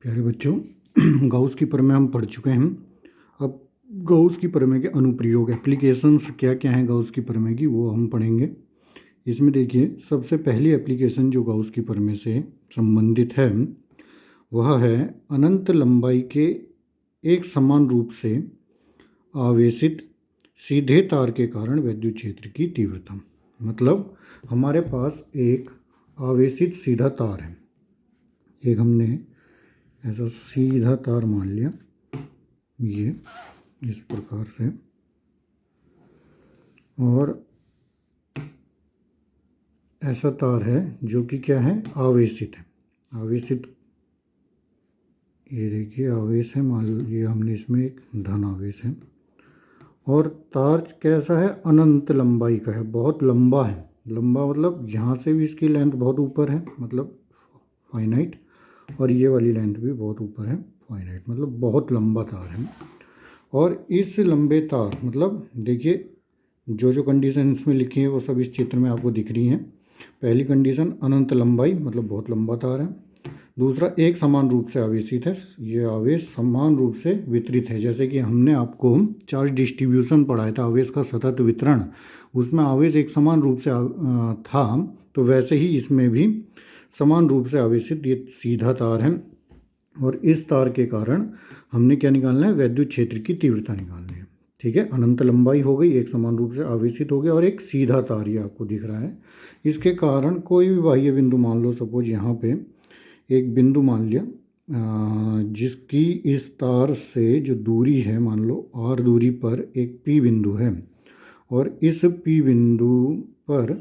प्यारे बच्चों, गाउस की प्रमेय हम पढ़ चुके हैं। अब गाउस की प्रमेय के अनुप्रयोग एप्लीकेशंस क्या क्या हैं गाउस की प्रमेय की, वो हम पढ़ेंगे। इसमें देखिए, सबसे पहली एप्लीकेशन जो गाउस की प्रमेय से संबंधित है वह है अनंत लंबाई के एक समान रूप से आवेशित सीधे तार के कारण विद्युत क्षेत्र की तीव्रता। मतलब हमारे पास एक आवेशित सीधा तार है, एक हमने ऐसा सीधा तार मान लिया, ये इस प्रकार से, और ऐसा तार है जो कि क्या है, आवेशित है। आवेशित, ये देखिए आवेश है, मान लीजिए हमने इसमें एक धन आवेश है, और तार कैसा है, अनंत लंबाई का है, बहुत लंबा है। लंबा मतलब यहाँ से भी इसकी लेंथ बहुत ऊपर है, मतलब फाइनाइट, और ये वाली लेंथ भी बहुत ऊपर है, फाइनाइट, मतलब बहुत लंबा तार है। और इस लंबे तार, मतलब देखिए जो जो कंडीशन इसमें लिखी है वो सब इस चित्र में आपको दिख रही हैं। पहली कंडीशन अनंत लंबाई, मतलब बहुत लंबा तार है। दूसरा, एक समान रूप से आवेशित है, ये आवेश समान रूप से वितरित है। जैसे कि हमने आपको चार्ज डिस्ट्रीब्यूशन पढ़ाया था, आवेश का सतत वितरण, उसमें आवेश एक समान रूप से था, तो वैसे ही इसमें भी समान रूप से आवेशित ये सीधा तार है। और इस तार के कारण हमने क्या निकालना है, विद्युत क्षेत्र की तीव्रता निकालनी है। ठीक है, अनंत लंबाई हो गई, एक समान रूप से आवेशित हो गया, और एक सीधा तार ये आपको दिख रहा है। इसके कारण कोई भी बाह्य बिंदु मान लो, सपोज यहाँ पे एक बिंदु मान लिया, जिसकी इस तार से जो दूरी है, मान लो r दूरी पर एक P बिंदु है, और इस P बिंदु पर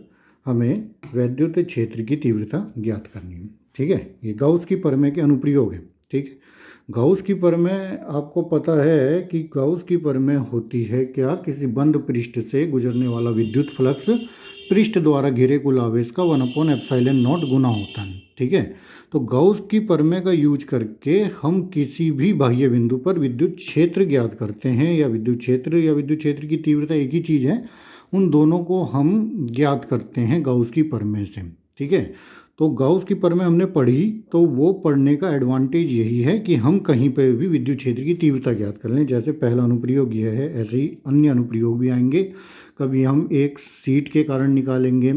हमें विद्युत क्षेत्र की तीव्रता ज्ञात करनी है। ठीक है, ये गाउस की प्रमेय के अनुप्रयोग है। ठीक है, गाउस की प्रमेय आपको पता है कि गाउस की प्रमेय होती है क्या, किसी बंद पृष्ठ से गुजरने वाला विद्युत फ्लक्स पृष्ठ द्वारा घिरे कुल आवेश का 1/ε0 गुना होता है। ठीक है, तो गाउस की प्रमेय का यूज करके हम किसी भी बाह्य बिंदु पर विद्युत क्षेत्र ज्ञात करते हैं, या विद्युत क्षेत्र की तीव्रता एक ही चीज़ है, उन दोनों को हम ज्ञात करते हैं गाउस की प्रमेय से। ठीक है, तो गाउस की प्रमेय हमने पढ़ी, तो वो पढ़ने का एडवांटेज यही है कि हम कहीं पर भी विद्युत क्षेत्र की तीव्रता ज्ञात कर लें। जैसे पहला अनुप्रयोग यह है, ऐसे ही अन्य अनुप्रयोग भी आएंगे। कभी हम एक सीट के कारण निकालेंगे,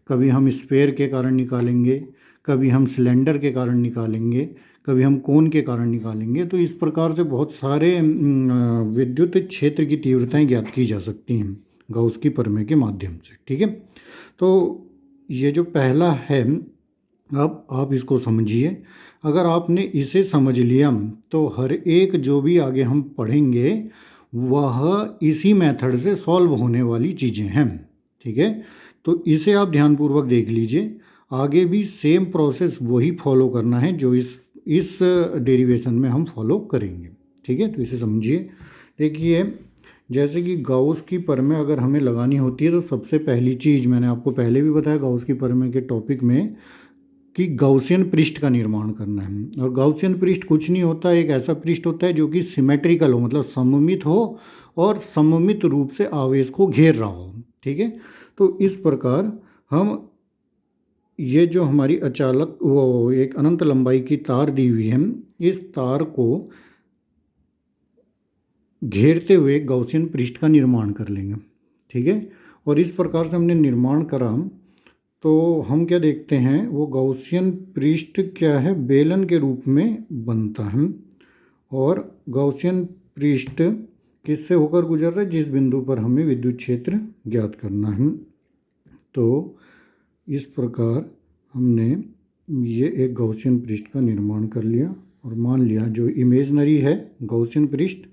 कभी हम स्फेयर के कारण निकालेंगे, कभी हम सिलेंडर के कारण निकालेंगे, कभी हम कोन के कारण निकालेंगे। तो इस प्रकार से बहुत सारे विद्युत क्षेत्र की तीव्रताएं ज्ञात की जा सकती हैं गाउस की प्रमेय के माध्यम से। ठीक है, तो ये जो पहला है, अब आप इसको समझिए। अगर आपने इसे समझ लिया तो हर एक जो भी आगे हम पढ़ेंगे वह इसी मेथड से सॉल्व होने वाली चीज़ें हैं। ठीक है, तो इसे आप ध्यानपूर्वक देख लीजिए। आगे भी सेम प्रोसेस वही फॉलो करना है जो इस डेरिवेशन में हम फॉलो करेंगे। ठीक है, तो इसे समझिए। देखिए, जैसे कि गाउस की प्रमेय अगर हमें लगानी होती है, तो सबसे पहली चीज़ मैंने आपको पहले भी बताया गाउस की प्रमेय के टॉपिक में, कि गाउसियन पृष्ठ का निर्माण करना है। और गाउसियन पृष्ठ कुछ नहीं होता, एक ऐसा पृष्ठ होता है जो कि सिमेट्रिकल हो, मतलब सममित हो, और सममित रूप से आवेश को घेर रहा हो। ठीक है, तो इस प्रकार हम ये जो हमारी अचालक वो एक अनंत लंबाई की तार दी हुई है, इस तार को घेरते हुए गाउसियन पृष्ठ का निर्माण कर लेंगे। ठीक है, और इस प्रकार से हमने निर्माण करा, तो हम क्या देखते हैं, वो गाउसियन पृष्ठ क्या है, बेलन के रूप में बनता है। और गाउसियन पृष्ठ किससे होकर गुजर रहा है, जिस बिंदु पर हमें विद्युत क्षेत्र ज्ञात करना है। तो इस प्रकार हमने ये एक गाउसियन पृष्ठ का निर्माण कर लिया, और मान लिया जो इमेजनरी है गाउसियन पृष्ठ,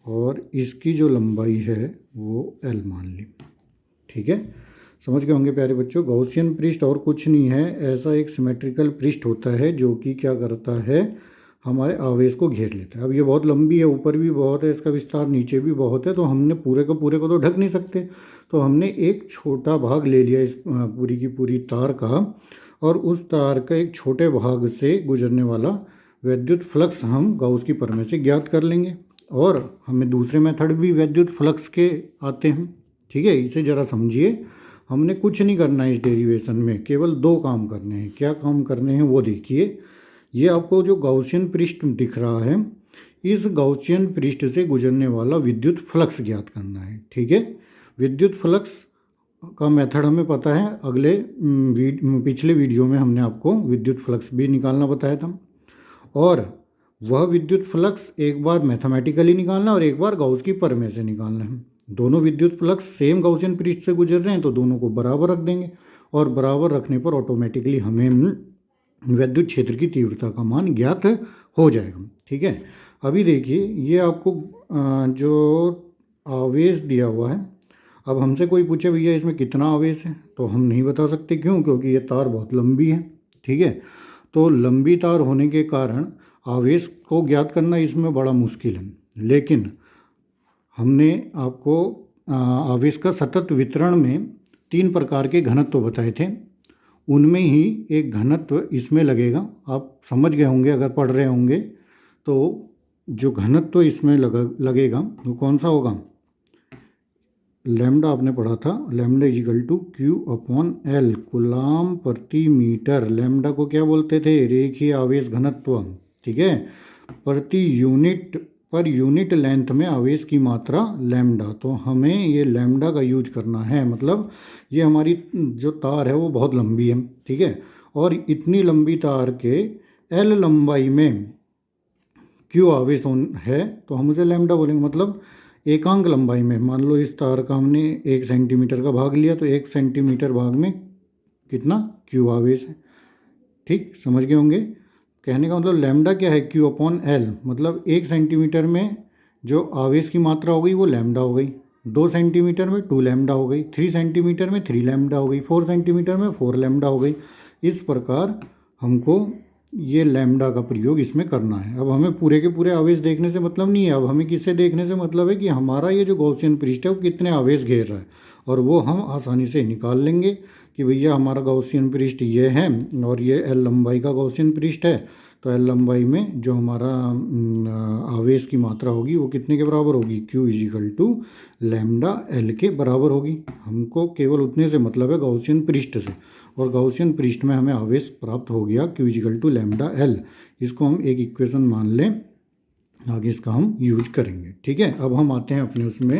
और इसकी जो लंबाई है वो L मान ली। ठीक है, समझ गए होंगे प्यारे बच्चों। गाउसियन पृष्ठ और कुछ नहीं है, ऐसा एक सिमेट्रिकल पृष्ठ होता है जो कि क्या करता है, हमारे आवेश को घेर लेता है। अब ये बहुत लंबी है, ऊपर भी बहुत है, इसका विस्तार नीचे भी बहुत है, तो हमने पूरे को तो ढक नहीं सकते, तो हमने एक छोटा भाग ले लिया इस पूरी की पूरी तार का, और उस तार का एक छोटे भाग से गुजरने वाला विद्युत फ्लक्स हम गाउस की प्रमेय से ज्ञात कर लेंगे। और हमें दूसरे मेथड भी विद्युत फ्लक्स के आते हैं। ठीक है, इसे ज़रा समझिए। हमने कुछ नहीं करना है इस डेरिवेशन में, केवल दो काम करने हैं। क्या काम करने हैं वो देखिए। ये आपको जो गॉसियन पृष्ठ दिख रहा है, इस गॉसियन पृष्ठ से गुजरने वाला विद्युत फ्लक्स ज्ञात करना है। ठीक है, विद्युत फ्लक्स का मेथड हमें पता है, पिछले वीडियो में हमने आपको विद्युत फ्लक्स भी निकालना बताया था। और वह विद्युत फ्लक्स एक बार मैथमेटिकली निकालना और एक बार गाउस की प्रमेय से निकालना है। दोनों विद्युत फ्लक्स सेम गॉसियन पृष्ठ से गुजर रहे हैं तो दोनों को बराबर रख देंगे, और बराबर रखने पर ऑटोमेटिकली हमें विद्युत क्षेत्र की तीव्रता का मान ज्ञात हो जाएगा। ठीक है, अभी देखिए ये आपको जो आवेश दिया हुआ है, अब हमसे कोई पूछे भैया इसमें कितना आवेश है, तो हम नहीं बता सकते। क्यों? क्योंकि ये तार बहुत लंबी है। ठीक है, तो लंबी तार होने के कारण आवेश को ज्ञात करना इसमें बड़ा मुश्किल है। लेकिन हमने आपको आवेश का सतत वितरण में 3 प्रकार के घनत्व बताए थे, उनमें ही एक घनत्व इसमें लगेगा। आप समझ गए होंगे अगर पढ़ रहे होंगे तो। जो घनत्व इसमें लगेगा वो कौन सा होगा? लैम्डा आपने पढ़ा था, lambda is equal to Q upon L, coulomb प्रति मीटर। लैम्डा को क्या बोलते थे? रेखीय आवेश घनत्व। ठीक है, प्रति यूनिट पर यूनिट लेंथ में आवेश की मात्रा लैम्डा। तो हमें ये लैम्डा का यूज करना है, मतलब ये हमारी जो तार है वो बहुत लंबी है। ठीक है, और इतनी लंबी तार के एल लंबाई में क्यू आवेश है तो हम उसे लैम्डा बोलेंगे। मतलब एकांक लंबाई में, मान लो इस तार का हमने 1 सेंटीमीटर का भाग लिया तो 1 सेंटीमीटर भाग में कितना क्यू आवेश है। ठीक, समझ गए होंगे। कहने का मतलब लैम्डा क्या है? Q upon L. मतलब 1 सेंटीमीटर में जो आवेश की मात्रा हो गई वो लैम्डा हो गई, 2 सेंटीमीटर में 2 लैम्डा हो गई, 3 सेंटीमीटर में 3 लैम्डा हो गई, 4 सेंटीमीटर में 4 लैम्डा हो गई। इस प्रकार हमको ये लैम्डा का प्रयोग इसमें करना है। अब हमें पूरे के पूरे आवेश देखने से मतलब नहीं है, अब हमें किससे देखने से मतलब है कि हमारा ये जो गॉसियन पृष्ठ है वो कितने आवेश घेर रहा है, और वो हम आसानी से निकाल लेंगे कि भैया हमारा गॉसियन पृष्ठ ये है और ये एल लंबाई का गॉसियन पृष्ठ है। तो एल लंबाई में जो हमारा आवेश की मात्रा होगी वो कितने के बराबर होगी? Q is equal to lambda L के बराबर होगी। हमको केवल उतने से मतलब है गॉसियन पृष्ठ से, और गॉसियन पृष्ठ में हमें आवेश प्राप्त हो गया Q is equal to lambda L. इसको हम एक इक्वेशन मान लें, आगे इसका हम यूज करेंगे। ठीक है, अब हम आते हैं अपने उसमें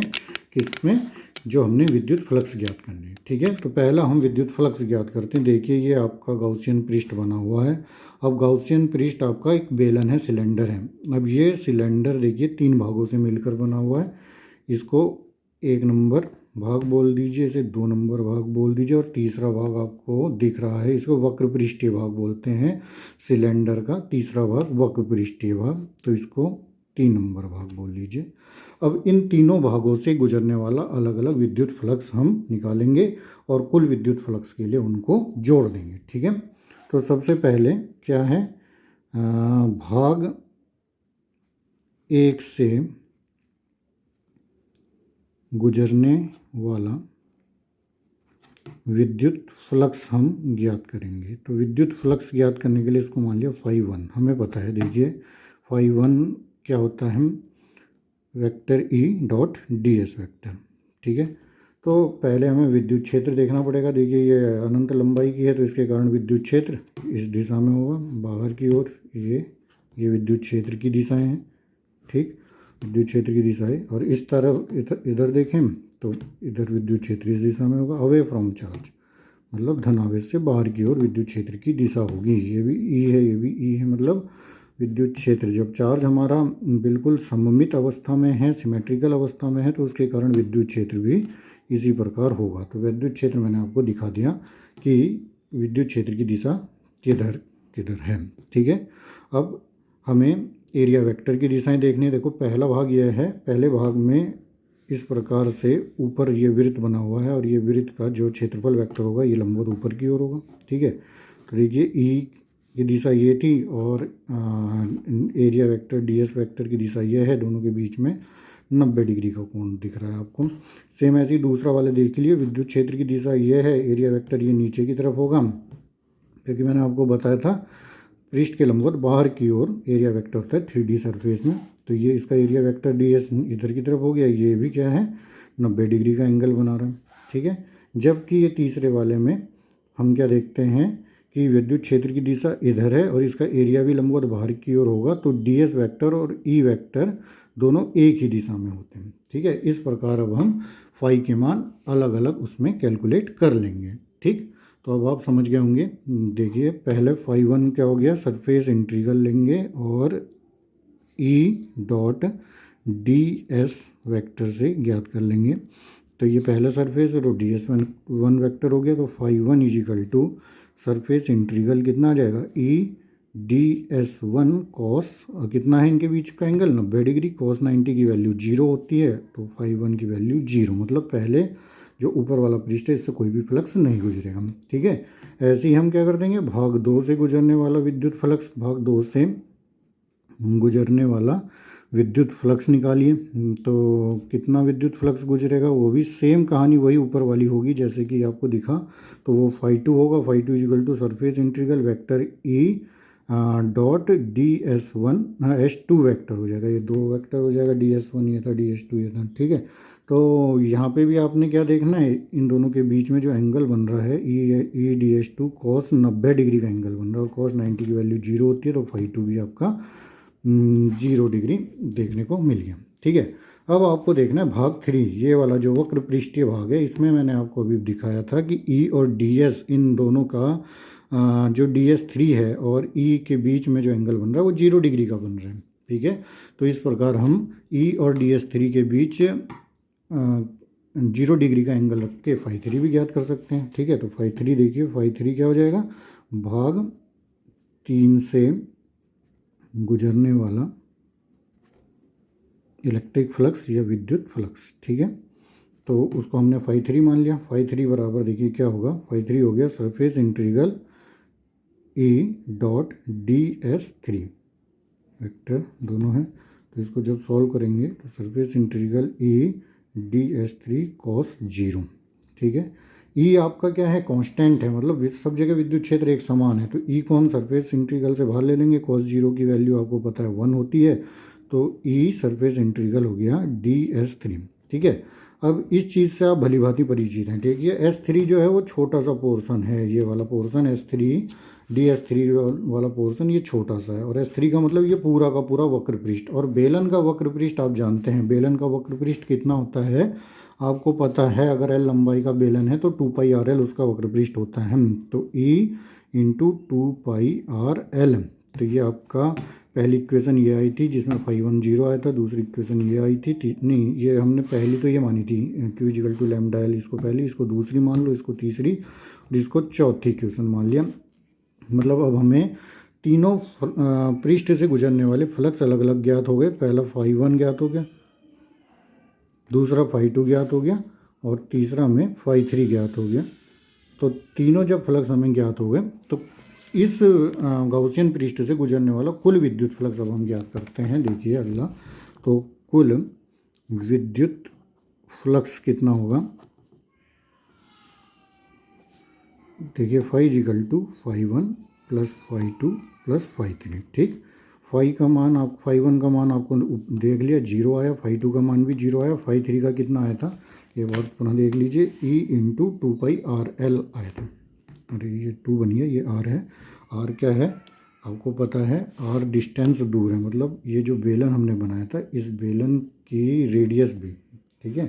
किसमें, जो हमने विद्युत फ्लक्स ज्ञात करने हैं। ठीक है, तो पहला हम विद्युत फ्लक्स ज्ञात करते हैं। देखिए ये आपका गॉसियन पृष्ठ बना हुआ है। अब गॉसियन पृष्ठ आपका एक बेलन है, सिलेंडर है। अब ये सिलेंडर देखिए 3 भागों से मिलकर बना हुआ है। इसको 1 नंबर भाग बोल दीजिए, इसे 2 नंबर भाग बोल दीजिए, और तीसरा भाग आपको दिख रहा है, इसको वक्र पृष्ठीय भाग बोलते हैं। सिलेंडर का तीसरा भाग वक्र पृष्ठीय भाग, तो इसको 3 नंबर भाग बोल लीजिए। अब इन तीनों भागों से गुजरने वाला अलग अलग विद्युत फ्लक्स हम निकालेंगे और कुल विद्युत फ्लक्स के लिए उनको जोड़ देंगे। ठीक है, तो सबसे पहले क्या है, भाग 1 से गुजरने वाला विद्युत फ्लक्स हम ज्ञात करेंगे। तो विद्युत फ्लक्स ज्ञात करने के लिए इसको मान लिया φ1 हमें पता है। देखिए φ1 क्या होता है, vector E dot D S vector. ठीक है, तो पहले हमें विद्युत क्षेत्र देखना पड़ेगा। देखिए ये अनंत लंबाई की है तो इसके कारण विद्युत क्षेत्र इस दिशा में होगा, बाहर की ओर ये विद्युत क्षेत्र की दिशाएं हैं। ठीक, विद्युत क्षेत्र की दिशा है, और इस तरफ इधर देखें तो इधर विद्युत क्षेत्र इस दिशा में होगा, अवे फ्रॉम चार्ज, मतलब धनावेश से बाहर की ओर विद्युत क्षेत्र की दिशा होगी। ये भी ई है, ये भी ई है, मतलब विद्युत क्षेत्र जब चार्ज हमारा बिल्कुल सममित अवस्था में है, सिमेट्रिकल अवस्था में है, तो उसके कारण विद्युत क्षेत्र भी इसी प्रकार होगा। तो विद्युत क्षेत्र मैंने आपको दिखा दिया कि विद्युत क्षेत्र की दिशा किधर किधर है। ठीक है, अब हमें एरिया वेक्टर की दिशाएं देखनी है। देखो पहला भाग यह है, पहले भाग में इस प्रकार से ऊपर ये वृत्त बना हुआ है, और ये वृत्त का जो क्षेत्रफल वेक्टर होगा ये लंबवत ऊपर की ओर होगा। ठीक है, तो देखिए ई की दिशा ये थी और area vector D S vector की दिशा ये है, दोनों के बीच में 90 डिग्री का कोण दिख रहा है आपको। सेम ऐसे ही दूसरा वाले देख लिए, विद्युत क्षेत्र की दिशा ये है, एरिया वेक्टर ये नीचे की तरफ होगा, क्योंकि मैंने आपको बताया था पृष्ठ के लंबवत बाहर की ओर एरिया वेक्टर होता है 3D सरफेस में। तो ये इसका एरिया वेक्टर डी एस इधर की तरफ हो गया, ये भी क्या है 90 डिग्री का एंगल बना रहा है। ठीक है, जबकि ये तीसरे वाले में हम क्या देखते हैं कि विद्युत क्षेत्र की दिशा इधर है और इसका एरिया भी लंबवत बाहर की ओर होगा, तो ds वेक्टर और E वेक्टर दोनों एक ही दिशा में होते हैं। ठीक है, इस प्रकार अब हम फाई के मान अलग अलग उसमें कैलकुलेट कर लेंगे। ठीक, तो अब आप समझ गए होंगे। देखिए पहले फाई वन क्या हो गया, सरफेस इंटीग्रल लेंगे और E dot D S vector से ज्ञात कर लेंगे। तो ये पहला सरफेस है तो डी एस वन वैक्टर हो गया, तो phi one is equal to surface integral कितना आ जाएगा, E D S one cos, कितना है इनके बीच का एंगल 90 डिग्री, कॉस 90 की वैल्यू 0 होती है, तो फाई वन की वैल्यू 0, मतलब पहले जो ऊपर वाला पृष्ठ है इससे कोई भी फ्लक्स नहीं गुजरेगा। ठीक है, ऐसे ही हम क्या कर देंगे, भाग 2 से गुजरने वाला विद्युत फ्लक्स, भाग 2 से गुजरने वाला विद्युत फ्लक्स निकालिए। तो कितना विद्युत फ्लक्स गुजरेगा, वो भी सेम कहानी वही ऊपर वाली होगी जैसे कि आपको दिखा, तो वो फाई टू होगा, phi two is equal to surface integral vector E dot D S one S two vector हो जाएगा, ये 2 वेक्टर हो जाएगा, डी एस वन ये था, डी एस टू ये था। ठीक है, तो यहाँ पे भी आपने क्या देखना है, इन दोनों के बीच में जो एंगल बन रहा है E D S two cos 90 degree का एंगल बन रहा है, और कॉस 90 की वैल्यू 0 होती है, तो फाई टू भी आपका 0 डिग्री देखने को मिल गया। ठीक है, अब आपको देखना है भाग 3, ये वाला जो वक्र पृष्ठीय भाग है, इसमें मैंने आपको अभी दिखाया था कि ई और डी एस इन दोनों का जो डी एस थ्री है और ई के बीच में जो एंगल बन रहा है वो 0 डिग्री का बन रहा है। ठीक है, तो इस प्रकार हम ई और डी एस थ्री के बीच 0 डिग्री का एंगल रख के फाई थ्री भी ज्ञात कर सकते हैं। ठीक है, तो फाई थ्री देखिए, फाई थ्री क्या हो जाएगा, भाग 3 से गुजरने वाला इलेक्ट्रिक फ्लक्स या विद्युत फ्लक्स। ठीक है, तो उसको हमने फाई थ्री मान लिया, फाई थ्री बराबर देखिए क्या होगा, फाई थ्री हो गया सरफेस इंटीग्रल ई dot D S three, vector दोनों हैं, तो इसको जब सॉल्व करेंगे तो सरफेस इंटीग्रल ई डी एस थ्री कॉस 0। ठीक है, ई आपका क्या है, कांस्टेंट है, मतलब सब जगह विद्युत क्षेत्र एक समान है, तो ई को हम सरफेस इंटीग्रल से बाहर ले लेंगे, कॉस 0 की वैल्यू आपको पता है 1 होती है, तो ई सरफेस इंटीग्रल हो गया डी एस थ्री। ठीक है, अब इस चीज़ से आप भली भांति परिचित हैं। देखिए एस थ्री जो है वो छोटा सा पोर्शन है, ये वाला portion S three, D S three वाला पोर्शन ये छोटा सा है, और एस थ्री का मतलब ये पूरा का पूरा वक्र पृष्ठ, और बेलन का वक्र पृष्ठ आप जानते हैं, बेलन का वक्र पृष्ठ कितना होता है आपको पता है, अगर एल लंबाई का बेलन है तो 2πr_l उसका वक्र पृष्ठ होता है, तो ई इंटू 2πr_l। तो ये आपका पहली इक्वेशन ये आई थी जिसमें फाई वन 0 आया था, दूसरी इक्वेशन ये आई थी, नहीं ये हमने पहली तो ये मानी थी Q is equal to lambda L, इसको पहली, इसको दूसरी मान लो, इसको तीसरी और इसको चौथी इक्वेशन मान लिया। मतलब अब हमें तीनों पृष्ठ से गुजरने वाले फ्लक्स अलग अलग ज्ञात हो गए, पहला फाई वन ज्ञात हो गया, दूसरा फाई टू ज्ञात हो गया, और तीसरा में फाई थ्री ज्ञात हो गया। तो तीनों जब फ्लक्स हमें ज्ञात हो गए तो इस गॉसियन पृष्ठ से गुजरने वाला कुल विद्युत फ्लक्स अब हम ज्ञात करते हैं। देखिए अगला, तो कुल विद्युत फ्लक्स कितना होगा, देखिए phi is equal to phi one plus phi two plus phi three. ठीक, फाई का मान आप फाई वन का मान आपको देख लिया 0 आया, फाई टू का मान भी 0 आया, फाई थ्री का कितना आया था ये बात पुनः देख लीजिए, ई इंटू 2πr_l आया था, अरे ये 2 बन गया, ये r है, r क्या है आपको पता है, r डिस्टेंस दूर है, मतलब ये जो बेलन हमने बनाया था इस बेलन की रेडियस भी, ठीक है,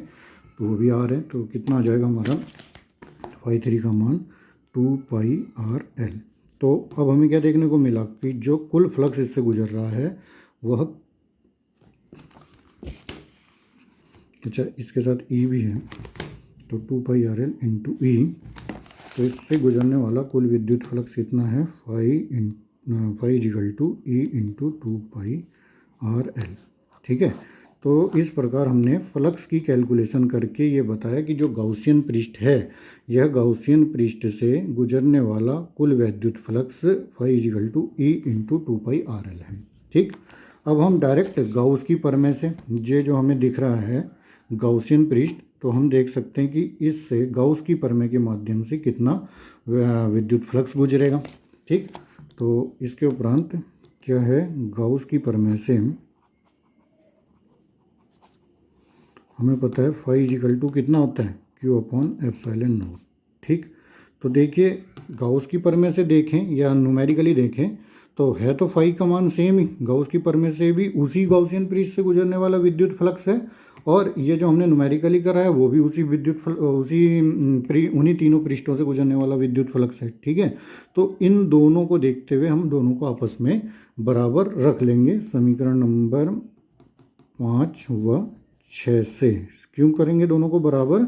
तो वो भी r है, तो कितना आ जाएगा हमारा फाई थ्री का मान 2πr_l। तो अब हमें क्या देखने को मिला कि जो कुल फ्लक्स इससे गुजर रहा है वह, अच्छा इसके साथ ई भी है, तो 2πr_l इंटू ई, तो इससे गुजरने वाला कुल विद्युत फ्लक्स कितना है, phi is equal to E into 2πr_l। ठीक है, तो इस प्रकार हमने फ्लक्स की कैलकुलेशन करके ये बताया कि जो गॉसियन पृष्ठ है यह गॉसियन पृष्ठ से गुजरने वाला कुल विद्युत flux phi is equal to E into 2πr_l है। ठीक, अब हम डायरेक्ट गाउस की प्रमेय से, ये जो हमें दिख रहा है गॉसियन पृष्ठ, तो हम देख सकते हैं कि इससे गाउस की प्रमेय के माध्यम से कितना विद्युत फ्लक्स गुजरेगा। ठीक, तो इसके उपरांत क्या है, गाउस की प्रमेय से हमें पता है फाई इजिकल टू कितना होता है, Q/ε0। ठीक, तो देखिए गाउस की प्रमेय से देखें या न्यूमेरिकली देखें तो है तो फाई का मान सेम ही, गाउस की प्रमेय से भी उसी गाउसियन पृष्ठ से गुजरने वाला विद्युत फ्लक्स है, और ये जो हमने न्यूमेरिकली करा है वो भी उसी उन्हीं तीनों पृष्ठों से गुजरने वाला विद्युत फ्लक्स है। ठीक है, तो इन दोनों को देखते हुए हम दोनों को आपस में बराबर रख लेंगे समीकरण नंबर 5 व 6 से। क्यों करेंगे दोनों को बराबर?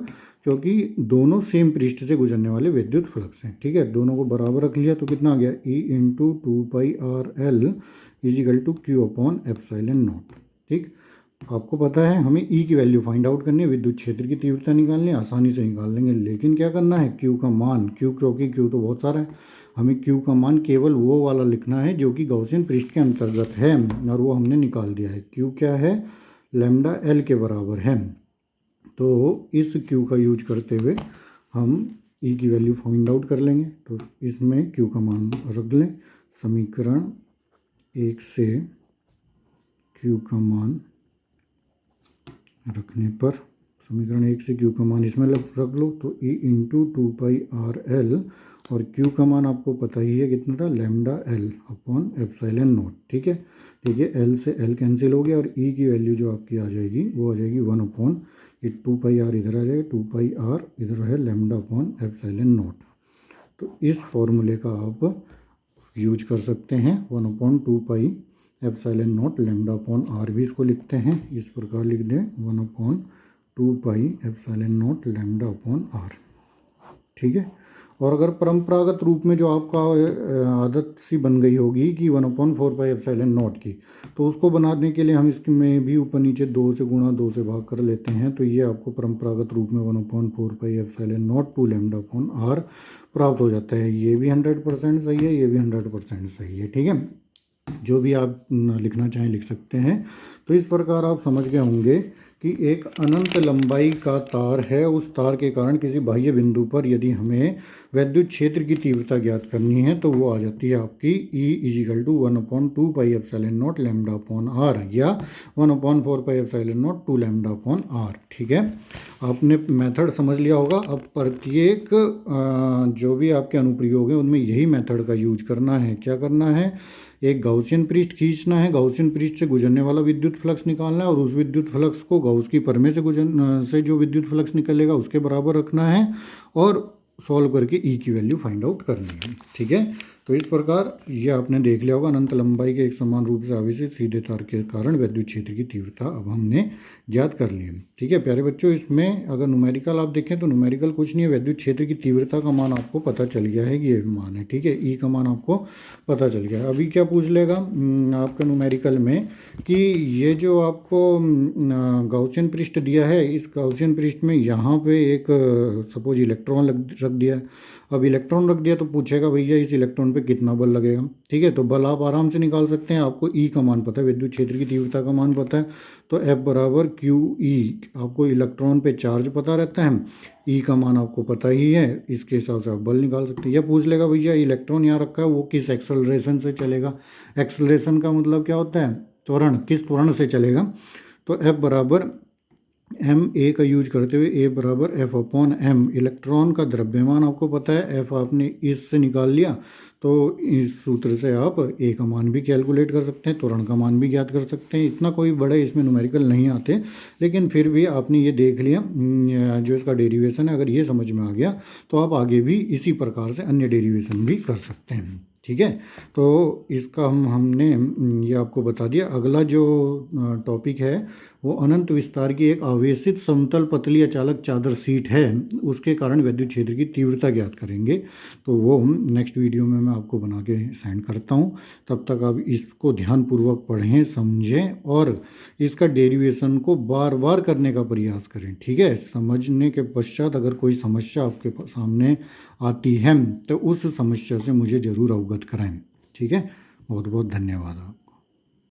क्योंकि दोनों सेम पृष्ठ से गुजरने वाले विद्युत फ्लक्स हैं। ठीक है, दोनों को बराबर रख लिया तो कितना आ गया, E into 2πRL is equal to Q/ε0। ठीक, आपको पता है हमें E की वैल्यू फाइंड आउट करनी है, विद्युत क्षेत्र की तीव्रता निकालनी है, आसानी से निकाल लेंगे। लेकिन क्या करना है, Q का मान, क्योंकि Q तो बहुत सारा है, हमें Q का मान केवल वो वाला लिखना है जो कि गॉसियन पृष्ठ के अंतर्गत है, और वो हमने निकाल दिया है। Q क्या है, λL के बराबर है। तो इस Q का यूज करते हुए हम E की वैल्यू फाइंड आउट कर लेंगे। तो इसमें Q का मान रख लें, समीकरण 1 से Q का मान रखने पर, समीकरण 1 से Q का मान इसमें रख लो तो E इंटू 2πRL, और Q का मान आपको पता ही है कितना था, λL/ε0। ठीक है, देखिए L से L कैंसिल हो गया और E की वैल्यू जो आपकी आ जाएगी वो आ जाएगी 1/, ये 2πR इधर आ जाएगा, 2πR इधर है λ/ε0। तो इस फॉर्मूले का आप यूज कर सकते हैं, 1/2πε0 λ/R भी इसको लिखते हैं, इस प्रकार लिख दें 1/2πε0 λ/R। ठीक है, और अगर परंपरागत रूप में जो आपका आदत सी बन गई होगी कि 1/4πε0 की, तो उसको बनाने के लिए हम इसमें भी ऊपर नीचे 2 से गुणा 2 से भाग कर लेते हैं, तो ये आपको परंपरागत रूप में 1/4πε0 टू λ/R प्राप्त हो जाता है। ये भी 100% सही है, ये भी 100% सही है। ठीक है, जो भी आप लिखना चाहें लिख सकते हैं। तो इस प्रकार आप समझ गए होंगे कि एक अनंत लंबाई का तार है, उस तार के कारण किसी बाह्य बिंदु पर यदि हमें वैद्युत क्षेत्र की तीव्रता ज्ञात करनी है तो वो आ जाती है आपकी E इजिकल टू 1/2πε0 λ/R या 1/4πε0 टू λ/R। ठीक है, आपने मेथड समझ लिया होगा। अब प्रत्येक जो भी आपके अनुप्रयोग हैं उनमें यही मेथड का यूज करना है। क्या करना है, एक गाउसियन पृष्ठ खींचना है, गाउसियन पृष्ठ से गुजरने वाला विद्युत फ्लक्स निकालना है, और उस विद्युत फ्लक्स को गाउस की प्रमेय से जो विद्युत फ्लक्स निकलेगा उसके बराबर रखना है, और सॉल्व करके E की वैल्यू फाइंड आउट करनी है। ठीक है, तो इस प्रकार ये आपने देख लिया होगा, अनंत लंबाई के एक समान रूप से आवेशित सीधे तार के कारण विद्युत क्षेत्र की तीव्रता अब हमने ज्ञात कर ली है। ठीक है प्यारे बच्चों, इसमें अगर न्यूमेरिकल आप देखें तो न्यूमेरिकल कुछ नहीं है, विद्युत क्षेत्र की तीव्रता का मान आपको पता चल गया है कि ये मान है। ठीक है, E का मान आपको पता चल गया है। अभी क्या पूछ लेगा आपका न्यूमेरिकल में कि ये जो आपको गाउसियन पृष्ठ दिया है, इस गाउसियन पृष्ठ में यहाँ पे एक सपोज इलेक्ट्रॉन रख दिया है। अब इलेक्ट्रॉन रख दिया तो पूछेगा भैया इस इलेक्ट्रॉन पे कितना बल लगेगा। ठीक है, तो बल आप आराम से निकाल सकते हैं, आपको E का मान पता है, विद्युत क्षेत्र की तीव्रता का मान पता है, तो F बराबर QE, आपको इलेक्ट्रॉन पे चार्ज पता रहता है, E का मान आपको पता ही है, इसके हिसाब से आप बल निकाल सकते हैं। यह पूछ लेगा भैया इलेक्ट्रॉन यहाँ रखा है वो किस एक्सेलरेशन से चलेगा। एक्सेलरेशन का मतलब क्या होता है, त्वरण, किस त्वरण से चलेगा। तो F बराबर ma का यूज करते हुए A बराबर F/m, इलेक्ट्रॉन का द्रव्यमान आपको पता है, F आपने इससे निकाल लिया, तो इस सूत्र से आप A का मान भी कैलकुलेट कर सकते हैं, त्वरण का मान भी ज्ञात कर सकते हैं। इतना कोई बड़े इसमें न्यूमेरिकल नहीं आते, लेकिन फिर भी आपने ये देख लिया जो इसका डेरिवेशन है, अगर ये समझ में आ गया तो आप आगे भी इसी प्रकार से अन्य डेरिवेशन भी कर सकते हैं। ठीक है, तो इसका हमने ये आपको बता दिया। अगला जो टॉपिक है वो अनंत विस्तार की एक आवेशित समतल पतली अचालक चादर सीट है, उसके कारण विद्युत क्षेत्र की तीव्रता ज्ञात करेंगे। तो वो नेक्स्ट वीडियो में मैं आपको बना के सेंड करता हूँ। तब तक आप इसको ध्यानपूर्वक पढ़ें, समझें और इसका डेरिवेशन को बार बार करने का प्रयास करें। ठीक है, समझने के पश्चात अगर कोई समस्या आपके सामने आती है तो उस समस्या से मुझे ज़रूर अवगत कराएं। ठीक है, बहुत बहुत धन्यवाद आप।